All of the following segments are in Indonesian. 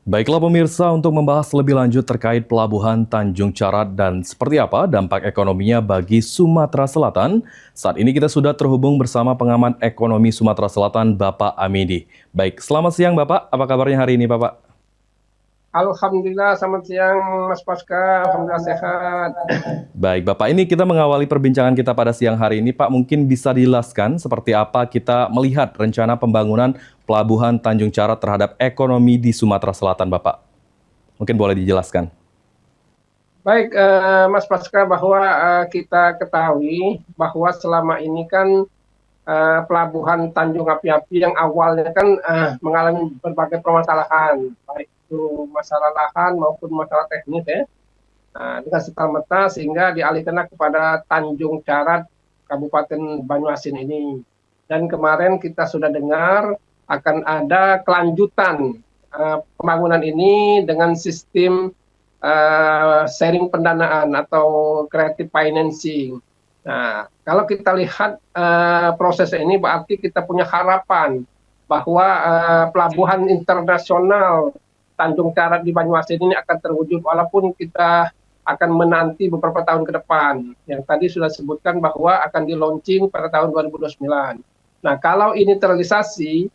Baiklah pemirsa, untuk membahas lebih lanjut terkait Pelabuhan Tanjung Carat dan seperti apa dampak ekonominya bagi Sumatera Selatan, saat ini kita sudah terhubung bersama pengamat ekonomi Sumatera Selatan, Bapak Amidi. Baik, selamat siang Bapak, apa kabarnya hari ini Bapak? Alhamdulillah, selamat siang Mas Paska. Alhamdulillah sehat. Baik Bapak, ini kita mengawali perbincangan kita pada siang hari ini. Pak, mungkin bisa dijelaskan seperti apa kita melihat rencana pembangunan Pelabuhan Tanjung Carat terhadap ekonomi di Sumatera Selatan Bapak? Mungkin boleh dijelaskan. Baik, Mas Paska, bahwa kita ketahui bahwa selama ini kan pelabuhan Tanjung Api-Api yang awalnya kan mengalami berbagai permasalahan, baik itu masalah lahan maupun masalah teknis ya, dengan serta-merta sehingga dialihkan kepada Tanjung Carat, Kabupaten Banyuasin ini. Dan kemarin kita sudah dengar akan ada kelanjutan pembangunan ini dengan sistem sharing pendanaan atau creative financing. Nah, kalau kita lihat proses ini berarti kita punya harapan bahwa pelabuhan internasional Tanjung Carat di Banyuasin ini akan terwujud walaupun kita akan menanti beberapa tahun ke depan. Yang tadi sudah sebutkan bahwa akan di launching pada tahun 2029. Nah, kalau ini terrealisasi,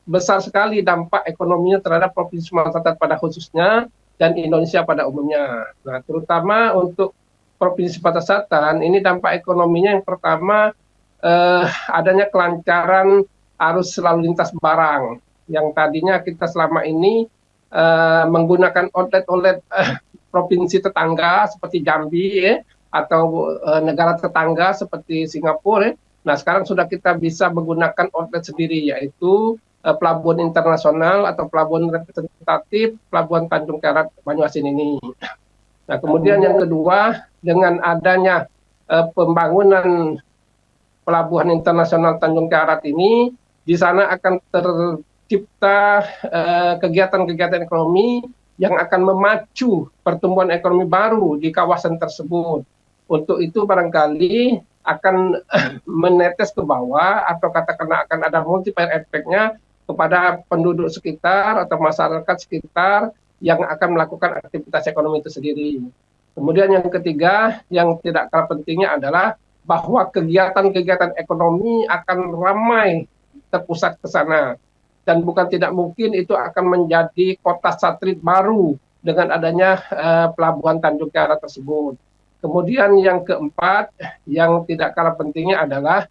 besar sekali dampak ekonominya terhadap Provinsi Sumatera Selatan pada khususnya dan Indonesia pada umumnya. Nah, terutama untuk Provinsi Sumatera Selatan, ini dampak ekonominya yang pertama adanya kelancaran arus lalu lintas barang yang tadinya kita selama ini menggunakan outlet-outlet provinsi tetangga seperti Jambi ya, atau negara tetangga seperti Singapura ya. Nah, sekarang sudah kita bisa menggunakan outlet sendiri, yaitu pelabuhan internasional atau pelabuhan representatif Pelabuhan Tanjung Carat Banyuasin ini. Nah, kemudian yang kedua, dengan adanya pembangunan pelabuhan internasional Tanjung Carat ini, di sana akan tercipta kegiatan-kegiatan ekonomi yang akan memacu pertumbuhan ekonomi baru di kawasan tersebut. Untuk itu barangkali akan menetes ke bawah atau katakanlah akan ada multiplier efeknya kepada penduduk sekitar atau masyarakat sekitar yang akan melakukan aktivitas ekonomi itu sendiri. Kemudian yang ketiga, yang tidak kalah pentingnya adalah bahwa kegiatan-kegiatan ekonomi akan ramai terpusat ke sana. Dan bukan tidak mungkin itu akan menjadi kota satelit baru dengan adanya pelabuhan Tanjung Carat tersebut. Kemudian yang keempat, yang tidak kalah pentingnya adalah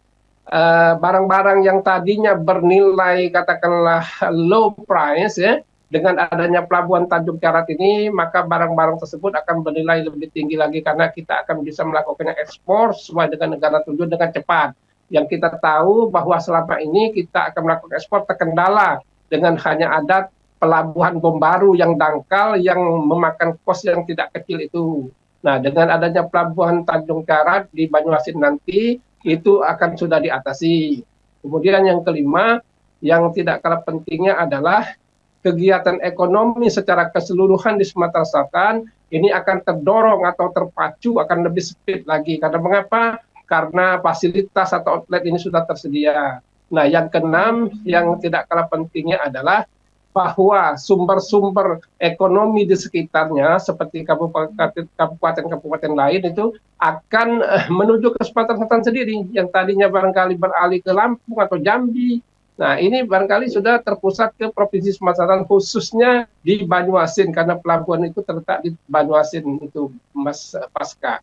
barang-barang yang tadinya bernilai katakanlah low price ya, dengan adanya pelabuhan Tanjung Carat ini, maka barang-barang tersebut akan bernilai lebih tinggi lagi karena kita akan bisa melakukan ekspor sesuai dengan negara tujuan dengan cepat. Yang kita tahu bahwa selama ini kita akan melakukan ekspor terkendala dengan hanya ada pelabuhan bom baru yang dangkal yang memakan kos yang tidak kecil itu. Nah, dengan adanya pelabuhan Tanjung Carat di Banyuasin nanti, itu akan sudah diatasi. Kemudian yang kelima, yang tidak kalah pentingnya adalah kegiatan ekonomi secara keseluruhan di Sumatera Selatan ini akan terdorong atau terpacu akan lebih speed lagi. Karena mengapa? Karena fasilitas atau outlet ini sudah tersedia. Nah, yang keenam, yang tidak kalah pentingnya adalah bahwa sumber-sumber ekonomi di sekitarnya seperti kabupaten-kabupaten lain itu akan menuju ke Sumatera Selatan sendiri yang tadinya barangkali beralih ke Lampung atau Jambi. Nah, ini barangkali sudah terpusat ke Provinsi Sumatera Selatan khususnya di Banyuasin karena pelabuhan itu terletak di Banyuasin itu, Mas Paska.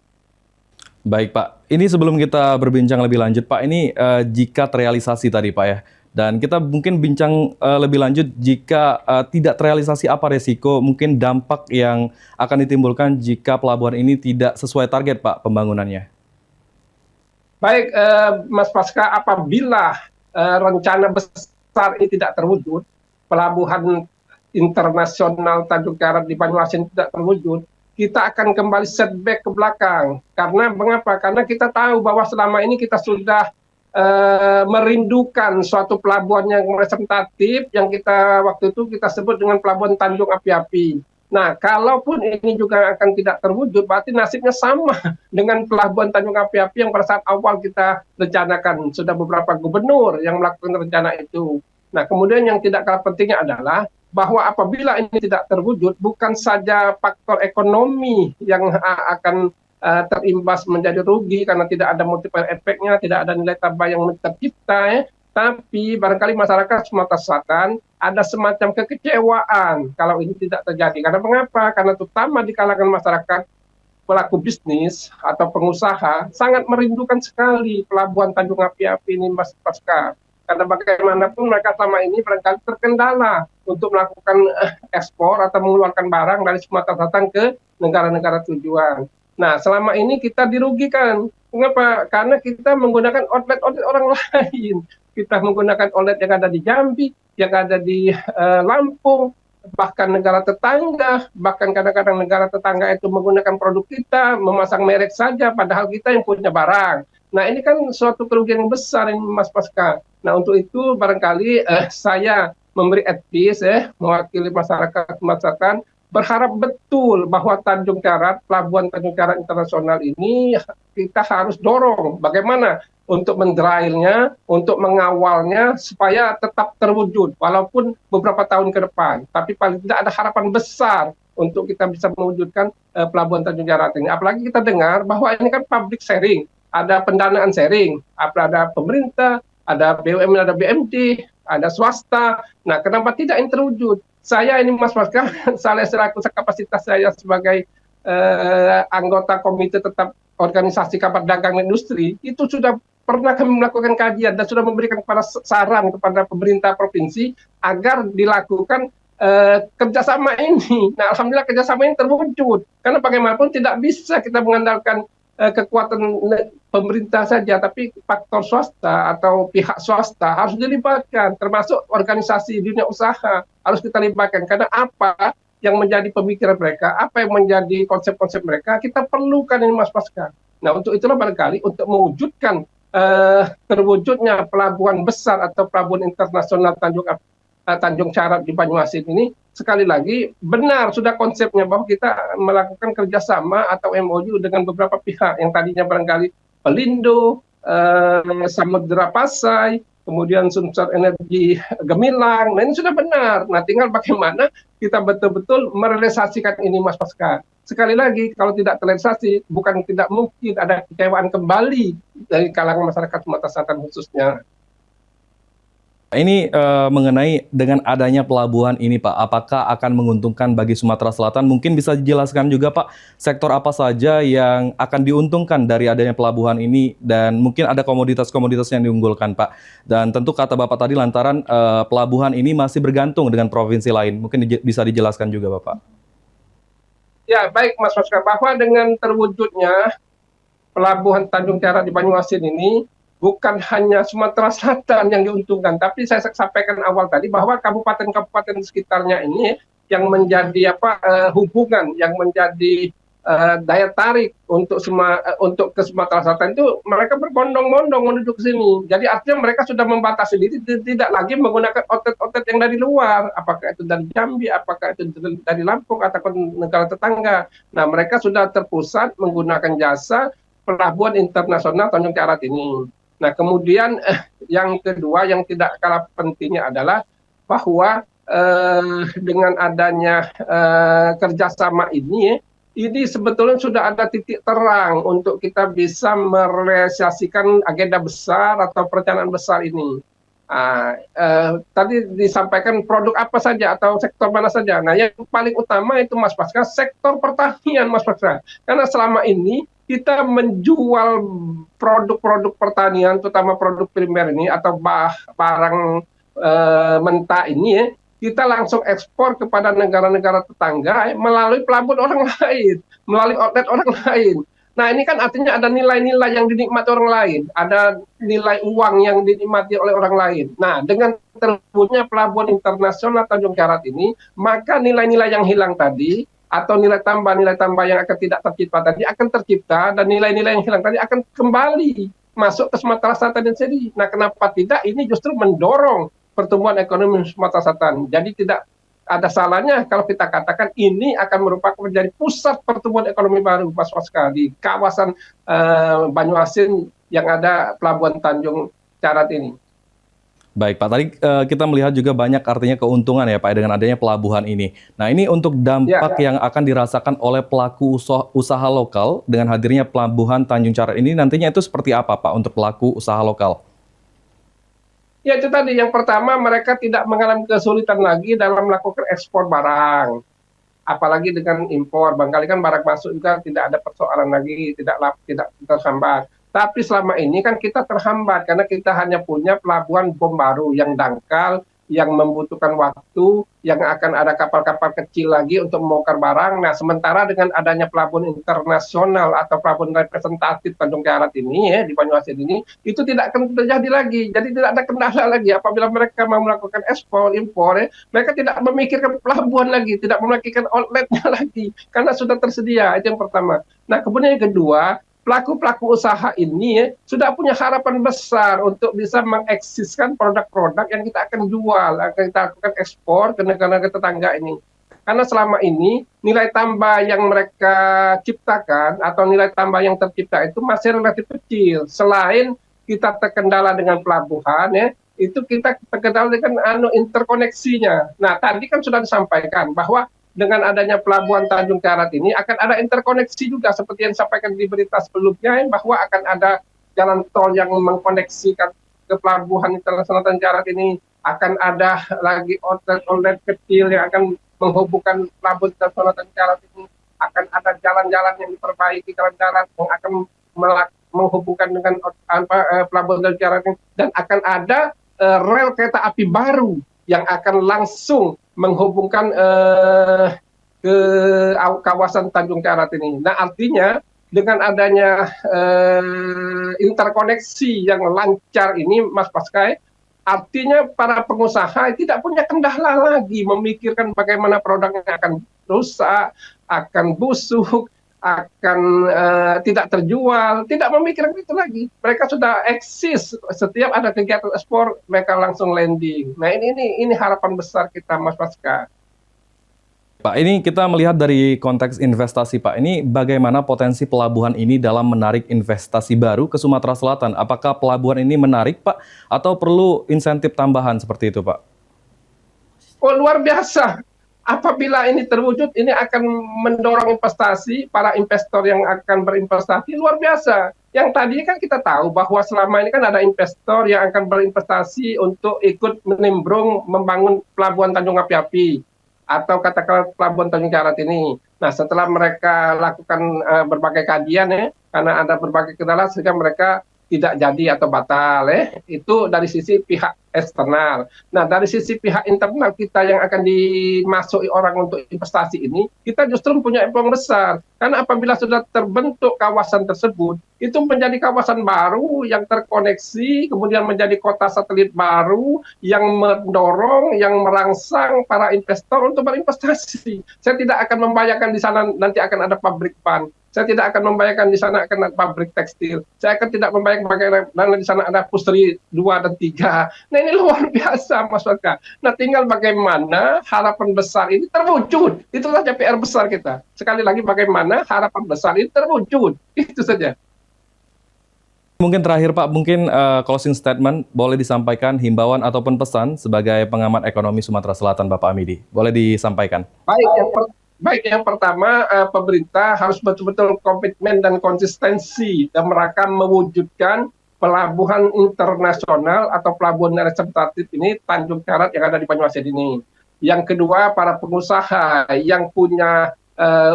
Baik Pak, ini sebelum kita berbincang lebih lanjut Pak, ini jika terrealisasi tadi Pak ya, dan kita mungkin bincang lebih lanjut jika tidak terrealisasi apa resiko, mungkin dampak yang akan ditimbulkan jika pelabuhan ini tidak sesuai target Pak pembangunannya. Baik, Mas Paska, apabila rencana besar ini tidak terwujud, pelabuhan internasional Tanjung Carat di Banyuasin tidak terwujud, kita akan kembali setback ke belakang. Karena mengapa? Karena kita tahu bahwa selama ini kita sudah merindukan suatu pelabuhan yang representatif yang kita waktu itu kita sebut dengan pelabuhan Tanjung Api-Api. Nah, kalaupun ini juga akan tidak terwujud, berarti nasibnya sama dengan pelabuhan Tanjung Api-Api yang pada saat awal kita rencanakan. Sudah beberapa gubernur yang melakukan rencana itu. Nah, kemudian yang tidak kalah pentingnya adalah bahwa apabila ini tidak terwujud, bukan saja faktor ekonomi yang akan terimbas menjadi rugi karena tidak ada multiplier efeknya, tidak ada nilai tambah yang tercipta, ya. Tapi barangkali masyarakat Sumatera Selatan ada semacam kekecewaan kalau ini tidak terjadi. Karena mengapa? Karena terutama di kalangan masyarakat pelaku bisnis atau pengusaha sangat merindukan sekali pelabuhan Tanjung Api-Api ini, Mas Pasca. Karena bagaimanapun mereka selama ini barangkali terkendala untuk melakukan ekspor atau mengeluarkan barang dari Sumatera Selatan ke negara-negara tujuan. Nah, selama ini kita dirugikan. Mengapa? Karena kita menggunakan outlet-outlet orang lain. Kita menggunakan outlet yang ada di Jambi, yang ada di Lampung, bahkan negara tetangga, bahkan kadang-kadang negara tetangga itu menggunakan produk kita, memasang merek saja, padahal kita yang punya barang. Nah, ini kan suatu kerugian yang besar ini, Mas Pasca. Nah, untuk itu barangkali saya memberi advice, mewakili masyarakat Sumatera, berharap betul bahwa Tanjung Karat, Pelabuhan Tanjung Karat Internasional ini kita harus dorong bagaimana untuk mendrailnya, untuk mengawalnya supaya tetap terwujud walaupun beberapa tahun ke depan. Tapi paling tidak ada harapan besar untuk kita bisa mewujudkan Pelabuhan Tanjung Karat ini. Apalagi kita dengar bahwa ini kan public sharing, ada pendanaan sharing, ada pemerintah, ada BUMN, ada BMD, ada swasta. Nah, kenapa tidak ini terwujud? Saya ini Mas Pasca, saya selaku kapasitas saya sebagai anggota komite tetap organisasi Kamar Dagang dan Industri, itu sudah pernah kami melakukan kajian dan sudah memberikan saran kepada pemerintah provinsi agar dilakukan kerjasama ini. Nah, alhamdulillah kerjasama ini terwujud. Karena bagaimanapun tidak bisa kita mengandalkan kekuatan pemerintah saja, tapi faktor swasta atau pihak swasta harus dilibatkan, termasuk organisasi dunia usaha harus kita libatkan. Karena apa yang menjadi pemikiran mereka, apa yang menjadi konsep-konsep mereka, kita perlukan ini, Mas Pasca. Nah, untuk itulah barangkali untuk mewujudkan terwujudnya pelabuhan besar atau pelabuhan internasional Tanjung Karat di Banyuasin ini, sekali lagi benar sudah konsepnya bahwa kita melakukan kerjasama atau MOU dengan beberapa pihak yang tadinya barangkali Pelindo, Samudra Pasai, kemudian Sumber Energi Gemilang. Nah, ini sudah benar. Nah, tinggal bagaimana kita betul-betul merealisasikan ini, Mas Pasca. Sekali lagi, kalau tidak terrealisasi, bukan tidak mungkin ada kekecewaan kembali dari kalangan masyarakat Sumatera Selatan khususnya. Ini mengenai dengan adanya pelabuhan ini, Pak, apakah akan menguntungkan bagi Sumatera Selatan? Mungkin bisa dijelaskan juga, Pak, sektor apa saja yang akan diuntungkan dari adanya pelabuhan ini, dan mungkin ada komoditas-komoditas yang diunggulkan, Pak. Dan tentu kata Bapak tadi lantaran pelabuhan ini masih bergantung dengan provinsi lain. Mungkin bisa dijelaskan juga, Bapak. Ya, baik Mas Oscar, bahwa dengan terwujudnya pelabuhan Tanjung Karat di Banyuasin ini, bukan hanya Sumatera Selatan yang diuntungkan, tapi saya sampaikan awal tadi bahwa kabupaten-kabupaten sekitarnya ini yang menjadi hubungan, yang menjadi daya tarik untuk ke Sumatera Selatan itu mereka berbondong-bondong menuju ke sini. Jadi artinya mereka sudah membatasi diri, tidak lagi menggunakan outlet-outlet yang dari luar, apakah itu dari Jambi, apakah itu dari Lampung atau negara tetangga. Nah, mereka sudah terpusat menggunakan jasa pelabuhan internasional Tanjung Karat ini. Nah, kemudian yang kedua yang tidak kalah pentingnya adalah bahwa dengan adanya kerjasama ini sebetulnya sudah ada titik terang untuk kita bisa merealisasikan agenda besar atau perencanaan besar ini. Tadi disampaikan produk apa saja atau sektor mana saja. Nah, yang paling utama itu Mas Pasca, sektor pertanian, Mas Pasca. Karena selama ini kita menjual produk-produk pertanian, terutama produk primer ini atau barang mentah ini, kita langsung ekspor kepada negara-negara tetangga melalui pelabuhan orang lain, melalui outlet orang lain. Nah, ini kan artinya ada nilai-nilai yang dinikmati orang lain, ada nilai uang yang dinikmati oleh orang lain. Nah, dengan terwujudnya pelabuhan internasional Tanjung Karat ini, maka nilai-nilai yang hilang tadi atau nilai tambah yang akan tidak tercipta tadi akan tercipta, dan nilai-nilai yang hilang tadi akan kembali masuk ke Sumatera Selatan sendiri. Nah, kenapa tidak? Ini justru mendorong pertumbuhan ekonomi Sumatera Selatan. Jadi tidak ada salahnya kalau kita katakan ini akan merupakan menjadi pusat pertumbuhan ekonomi baru, Mas Oscar, di kawasan Banyuasin yang ada pelabuhan Tanjung Karat ini. Baik Pak, tadi kita melihat juga banyak artinya keuntungan ya Pak dengan adanya pelabuhan ini. Nah ini untuk Ya, dampak yang akan dirasakan oleh pelaku usaha lokal dengan hadirnya pelabuhan Tanjung Carat ini nantinya itu seperti apa Pak untuk pelaku usaha lokal? ya itu tadi yang pertama mereka tidak mengalami kesulitan lagi dalam melakukan ekspor barang. Apalagi dengan impor, barangkali kan barang masuk juga tidak ada persoalan lagi, tidak terhambat. Tapi selama ini kan kita terhambat karena kita hanya punya pelabuhan bom baru yang dangkal, yang membutuhkan waktu, yang akan ada kapal-kapal kecil lagi untuk membongkar barang. Nah, sementara dengan adanya pelabuhan internasional atau pelabuhan representatif Tanjung Karat ini ya di Banyuasin ini, itu tidak akan terjadi lagi. Jadi tidak ada kendala lagi apabila mereka mau melakukan ekspor, impor ya, mereka tidak memikirkan pelabuhan lagi, tidak memikirkan outletnya lagi, karena sudah tersedia. Itu yang pertama. Nah, kemudian yang kedua, pelaku-pelaku usaha ini ya, sudah punya harapan besar untuk bisa mengeksiskan produk-produk yang kita akan jual, akan kita lakukan ekspor ke negara-negara tetangga ini. Karena selama ini nilai tambah yang mereka ciptakan atau nilai tambah yang tercipta itu masih relatif kecil. Selain kita terkendala dengan pelabuhan ya, itu kita terkendala dengan interkoneksinya. Nah, tadi kan sudah disampaikan bahwa dengan adanya pelabuhan Tanjung Karat ini akan ada interkoneksi juga seperti yang disampaikan di berita sebelumnya bahwa akan ada jalan tol yang mengkoneksikan ke pelabuhan internasional Tanjung Karat ini, akan ada lagi outlet kecil yang akan menghubungkan pelabuhan internasional Tanjung Karat ini, akan ada jalan-jalan yang diperbaiki, jalan-jalan yang akan menghubungkan dengan pelabuhan Tanjung Karat ini, dan akan ada rel kereta api baru yang akan langsung menghubungkan ke kawasan Tanjung Karat ini. Nah, artinya dengan adanya interkoneksi yang lancar ini, Mas Paskai, artinya para pengusaha tidak punya kendala lagi memikirkan bagaimana produknya akan rusak, akan busuk, akan tidak terjual, tidak memikirkan itu lagi. Mereka sudah eksis, setiap ada kegiatan ekspor mereka langsung landing. Nah ini harapan besar kita, Mas Pasca. Pak, ini kita melihat dari konteks investasi Pak, ini bagaimana potensi pelabuhan ini dalam menarik investasi baru ke Sumatera Selatan? Apakah pelabuhan ini menarik Pak, atau perlu insentif tambahan seperti itu Pak? Oh, luar biasa. Apabila ini terwujud, ini akan mendorong investasi, para investor yang akan berinvestasi luar biasa. Yang tadi kan kita tahu bahwa selama ini kan ada investor yang akan berinvestasi untuk ikut menimbrung membangun pelabuhan Tanjung Api-Api atau katakanlah pelabuhan Tanjung Karat ini. Nah, setelah mereka lakukan berbagai kajian ya, karena ada berbagai kendala sehingga mereka tidak jadi atau batal ya. Itu dari sisi pihak eksternal. Nah, dari sisi pihak internal kita yang akan dimasuki orang untuk investasi ini, kita justru punya peluang besar. Karena apabila sudah terbentuk kawasan tersebut, itu menjadi kawasan baru yang terkoneksi, kemudian menjadi kota satelit baru yang mendorong, yang merangsang para investor untuk berinvestasi. Saya tidak akan membayangkan di sana nanti akan ada pabrik ban. Saya tidak akan membayangkan di sana akan ada pabrik tekstil. Saya akan tidak membayangkan bagaimana di sana ada pusri 2 dan 3. Nah, ini luar biasa, Mas Waka. Nah, tinggal bagaimana harapan besar ini terwujud. Itu saja PR besar kita. Sekali lagi, bagaimana harapan besar ini terwujud. Itu saja. Mungkin terakhir Pak, mungkin closing statement boleh disampaikan himbauan ataupun pesan sebagai pengamat ekonomi Sumatera Selatan Bapak Amidi. Boleh disampaikan. Baik, yang pertama pemerintah harus betul-betul komitmen dan konsistensi dan mereka mewujudkan pelabuhan internasional atau pelabuhan representatif ini Tanjung Karat yang ada di Banyuasin ini. Yang kedua, para pengusaha yang punya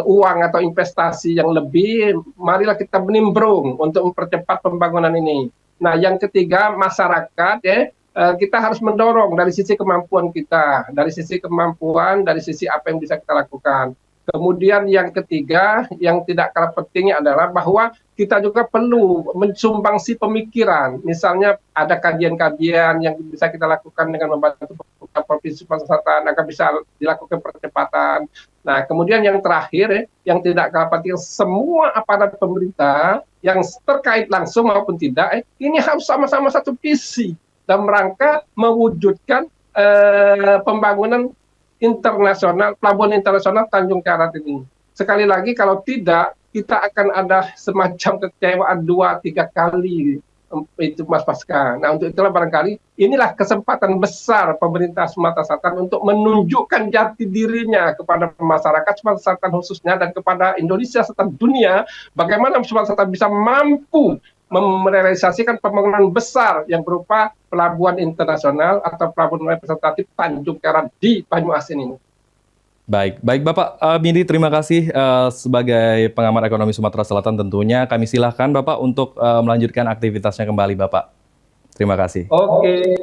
uang atau investasi yang lebih, marilah kita menimbrung untuk mempercepat pembangunan ini. Nah, yang ketiga, masyarakat ya, kita harus mendorong dari sisi kemampuan kita, dari sisi kemampuan, dari sisi apa yang bisa kita lakukan. Kemudian yang ketiga, yang tidak kalah pentingnya adalah bahwa kita juga perlu mensumbangsi pemikiran. Misalnya ada kajian-kajian yang bisa kita lakukan dengan membantu Provinsi Sumatera Selatan agar bisa dilakukan percepatan. Nah, kemudian yang terakhir, yang tidak kalah penting, semua aparat pemerintah yang terkait langsung maupun tidak, ini harus sama-sama satu visi dalam rangka mewujudkan pembangunan internasional, pelabuhan internasional Tanjung Karat ini. Sekali lagi, kalau tidak, kita akan ada semacam kekecewaan 2-3 kali itu Mas Pasca. Nah, untuk itulah barangkali inilah kesempatan besar pemerintah Sumatera Selatan untuk menunjukkan jati dirinya kepada masyarakat Sumatera Selatan khususnya dan kepada Indonesia serta dunia, bagaimana Sumatera Selatan bisa mampu merealisasikan pembangunan besar yang berupa pelabuhan internasional atau pelabuhan representatif Tanjung Perak di Banyuasin ini. Baik, baik Bapak Mindi, terima kasih sebagai pengamat ekonomi Sumatera Selatan tentunya. Kami silahkan Bapak untuk melanjutkan aktivitasnya kembali Bapak. Terima kasih. Oke.